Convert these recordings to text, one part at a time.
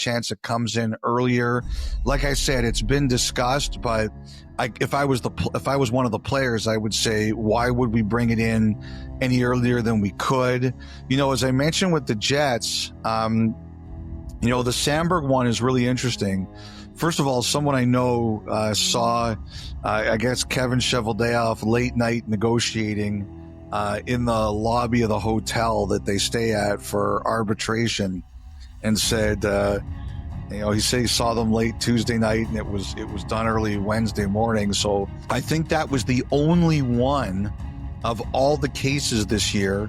chance it comes in earlier. Like I said, it's been discussed, but if I was one of the players, I would say, why would we bring it in any earlier than we could? As I mentioned with the Jets, the Sandberg one is really interesting. First of all, someone I know saw, I guess, Kevin Cheveldayoff late night negotiating in the lobby of the hotel that they stay at for arbitration, and said, he said he saw them late Tuesday night and it was done early Wednesday morning. So I think that was the only one of all the cases this year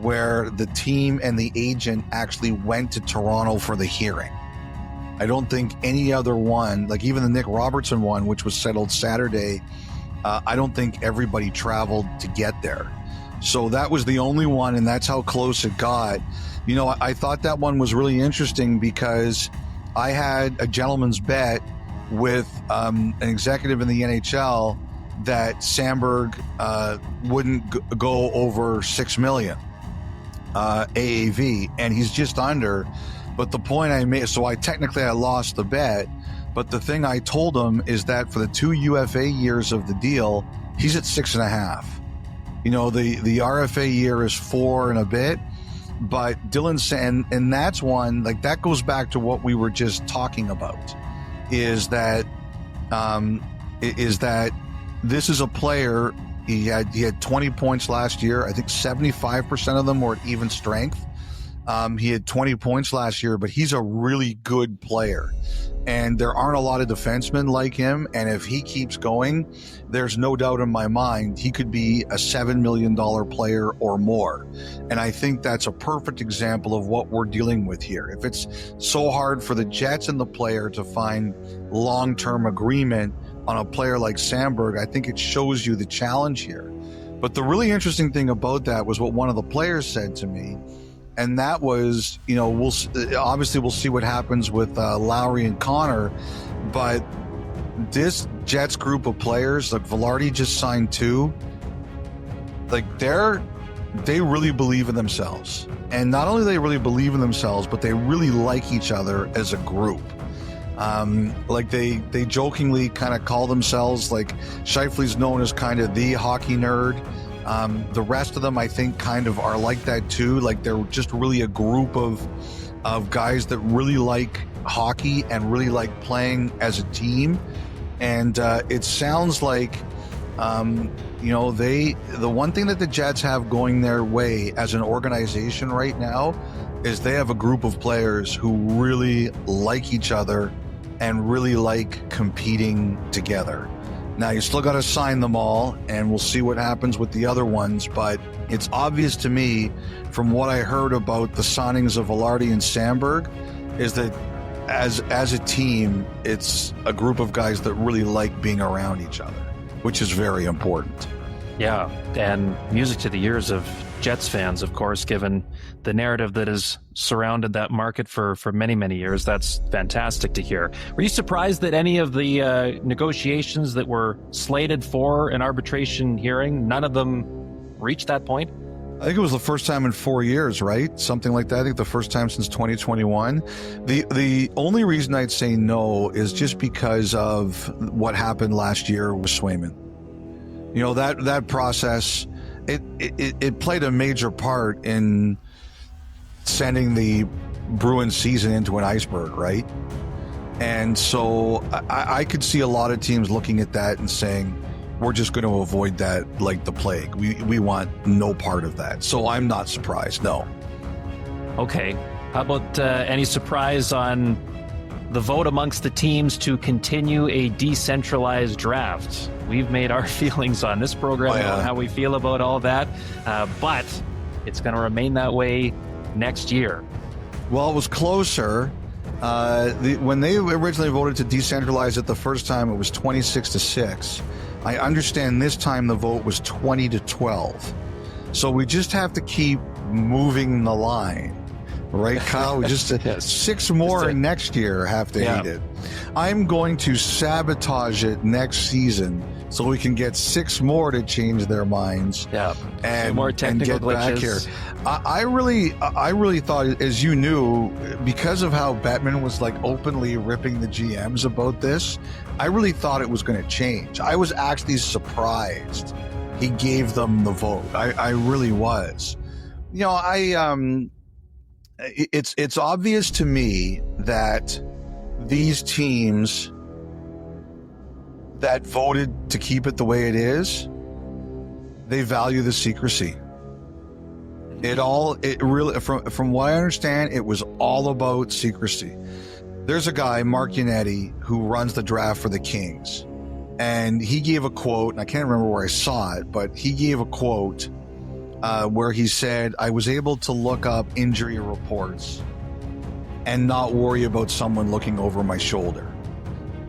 where the team and the agent actually went to Toronto for the hearing. I don't think any other one, like even the Nick Robertson one, which was settled Saturday, I don't think everybody traveled to get there. So that was the only one, and that's how close it got. I thought that one was really interesting because I had a gentleman's bet with an executive in the NHL that Sandberg wouldn't go over $6 million AAV, and he's just under. But the point I made, so I lost the bet, but the thing I told him is that for the 2 UFA years of the deal, he's at 6.5. The RFA year is 4 and a bit, but and that's one, like, that goes back to what we were just talking about, is that this is a player. He had 20 points last year. I think 75% of them were at even strength. He had 20 points last year, but he's a really good player. And there aren't a lot of defensemen like him. And if he keeps going, there's no doubt in my mind he could be a $7 million player or more. And I think that's a perfect example of what we're dealing with here. If it's so hard for the Jets and the player to find long-term agreement on a player like Sandberg, I think it shows you the challenge here. But the really interesting thing about that was what one of the players said to me. And that was, we'll see what happens with Lowry and Connor, but this Jets group of players, like Velarde just signed 2, like they really believe in themselves. And not only do they really believe in themselves, but they really like each other as a group. Like they jokingly kind of call themselves, like, Scheifele's known as kind of the hockey nerd. The rest of them, I think, kind of are like that too. Like, they're just really a group of guys that really like hockey and really like playing as a team. And it sounds like, the one thing that the Jets have going their way as an organization right now is they have a group of players who really like each other and really like competing together. Now, you still got to sign them all, and we'll see what happens with the other ones. But it's obvious to me from what I heard about the signings of Velarde and Sandberg is that as a team, it's a group of guys that really like being around each other, which is very important. Yeah, and music to the ears of Jets fans, of course, given the narrative that has surrounded that market for many, many years. That's fantastic to hear. Were you surprised that any of the negotiations that were slated for an arbitration hearing, none of them reached that point? I think it was the first time in 4 years, right? Something like that. I think the first time since 2021. The only reason I'd say no is just because of what happened last year with Swayman. That process, it played a major part in sending the Bruins season into an iceberg, right? And so I could see a lot of teams looking at that and saying, we're just going to avoid that like the plague. We want no part of that. So I'm not surprised, no. Okay. How about any surprise on the vote amongst the teams to continue a decentralized draft? We've made our feelings on this program on how we feel about all that, but it's going to remain that way next year. Well, it was closer. When they originally voted to decentralize it the first time, it was 26-6. I understand this time the vote was 20-12. So we just have to keep moving the line. Right, Kyle? We just yes. 6 more next year have to hate it. I'm going to sabotage it next season so we can get 6 more to change their minds. Yeah, and more technical and get glitches. back here. I really thought, as you knew, because of how Bettman was like openly ripping the GMs about this, I really thought it was going to change. I was actually surprised he gave them the vote. I really was. You know, it's obvious to me that these teams that voted to keep it the way it is, they value the secrecy. It really, from what I understand, it was all about secrecy. There's a guy, Mark Yannetti, who runs the draft for the Kings, and he gave a quote, and I can't remember where I saw it, but he gave a quote where he said, "I was able to look up injury reports and not worry about someone looking over my shoulder."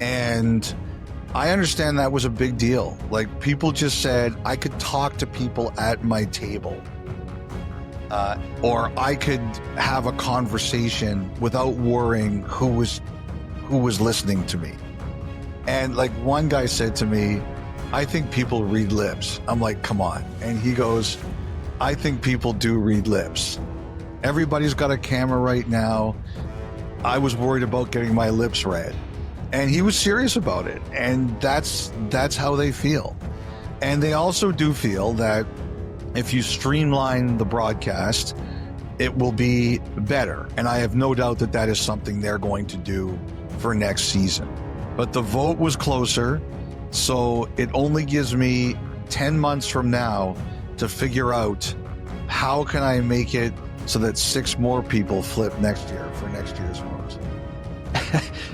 And I understand that was a big deal. Like, people just said, I could talk to people at my table, or I could have a conversation without worrying who was listening to me. And like one guy said to me, "I think people read lips." I'm like, come on. And he goes, "I think people do read lips. Everybody's got a camera right now. I was worried about getting my lips read." And he was serious about it. And that's how they feel. And they also do feel that if you streamline the broadcast, it will be better. And I have no doubt that that is something they're going to do for next season. But the vote was closer, so it only gives me 10 months from now to figure out how can I make it so that 6 more people flip next year for next year's vote.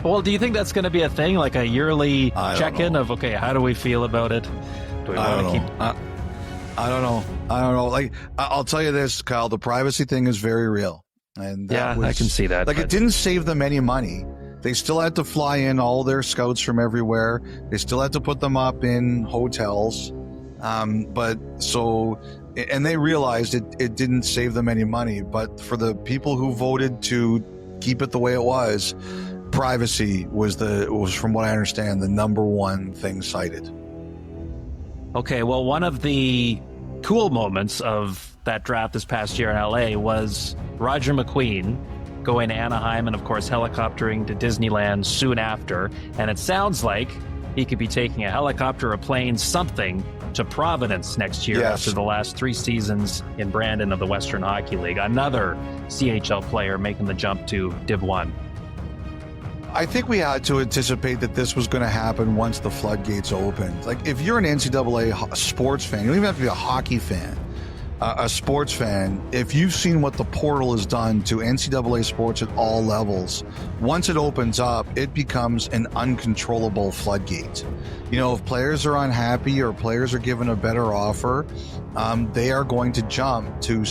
Well, do you think that's going to be a thing, like a yearly check-in of, okay, how do we feel about it? Do we want to keep... I don't know. Like, I'll tell you this, Kyle, the privacy thing is very real. And yeah, I can see that. Like, it didn't save them any money. They still had to fly in all their scouts from everywhere. They still had to put them up in hotels. And they realized it didn't save them any money. But for the people who voted to keep it the way it was, privacy was from what I understand, the number one thing cited. Okay, well, one of the cool moments of that draft this past year in LA was Roger McQueen going to Anaheim and, of course, helicoptering to Disneyland soon after. And it sounds like he could be taking a helicopter, a plane, something to Providence next year after the last 3 seasons in Brandon of the Western Hockey League. Another CHL player making the jump to Div 1. I think we had to anticipate that this was going to happen once the floodgates opened. Like, if you're an NCAA sports fan, you don't even have to be a hockey fan, a sports fan, if you've seen what the portal has done to NCAA sports at all levels, once it opens up, it becomes an uncontrollable floodgate. You know, if players are unhappy or players are given a better offer, they are going to jump to